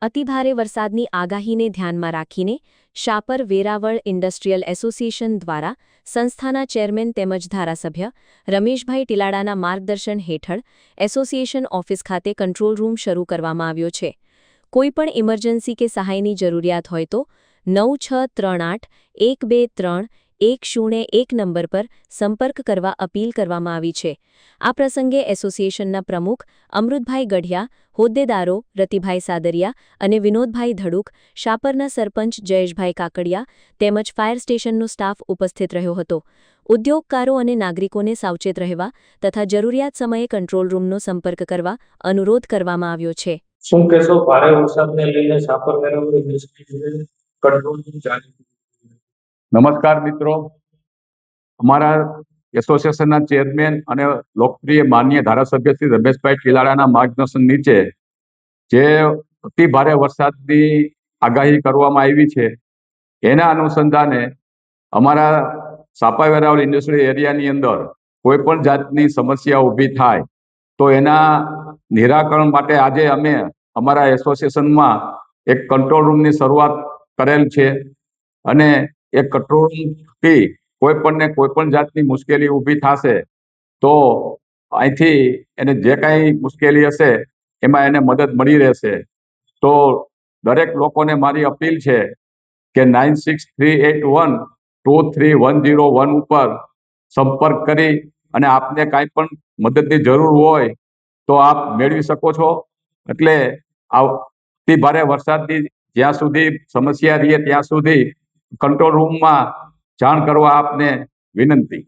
અતિભારે વરસાદની આગાહીને ધ્યાનમાં રાખીને શાપર વેરાવળ ઇન્ડસ્ટ્રીયલ એસોસિએશન દ્વારા સંસ્થાના ચેરમેન તેમજ ધારાસભ્ય રમેશભાઈ ટીલાડાના માર્ગદર્શન હેઠળ એસોસિએશન ઓફિસ ખાતે કંટ્રોલ રૂમ શરૂ કરવામાં આવ્યો છે. કોઈપણ ઇમરજન્સી કે સહાયની જરૂરિયાત હોય તો 9638123101 નંબર પર સંપર્ક કરવા અપીલ કરવામાં આવી છે. આ પ્રસંગે એસોસિએશનના પ્રમુખ અમૃતભાઈ ગઢિયા, હોદ્દેદારો રતિભાઈ સાદરિયા અને વિનોદભાઈ ધડુક, શાપરના સરપંચ જયેશભાઈ કાકડિયા તેમજ ફાયર સ્ટેશનનો સ્ટાફ ઉપસ્થિત રહ્યો હતો. ઉદ્યોગકારો અને નાગરિકોને સાવચેત રહેવા તથા જરૂરિયાત સમયે કંટ્રોલ રૂમનો સંપર્ક કરવા અનુરોધ કરવામાં આવ્યો છે. શું કહેશો, ભારે વરસાદને લઈને Shapar Veraval industrial control room ચાલુ? નમસ્કાર મિત્રો, અમારા એસોસિએશનના ચેરમેન અને લોકપ્રિય માનનીય ધારાસભ્ય શ્રી રમેશભાઈ ટીલાડાના માર્ગદર્શન નીચે જે અતિ ભારે વરસાદની આગાહી કરવામાં આવી છે એના અનુસંધાને અમારા શાપર વેરાવળ ઇન્ડસ્ટ્રીયલ એરિયાની અંદર કોઈ પણ જાતની સમસ્યા ઊભી થાય તો એના નિરાકરણ માટે આજે અમે અમારા એસોસિએશનમાં એક કંટ્રોલ રૂમની શરૂઆત કરેલ છે અને એ કંટ્રોલ રૂમથી કોઈ પણ જાતની મુશ્કેલી ઊભી થશે તો અહીંથી એને જે કાંઈ મુશ્કેલી હશે એમાં એને મદદ મળી રહેશે. તો દરેક લોકોને મારી અપીલ છે કે 9638123101 ઉપર સંપર્ક કરી અને આપને કાંઈ પણ મદદની જરૂર હોય તો આપ મેળવી શકો છો. એટલે અતિ ભારે વરસાદની જ્યાં સુધી સમસ્યા રહે ત્યાં સુધી કંટ્રોલ રૂમમાં જાણ કરવા આપને વિનંતી.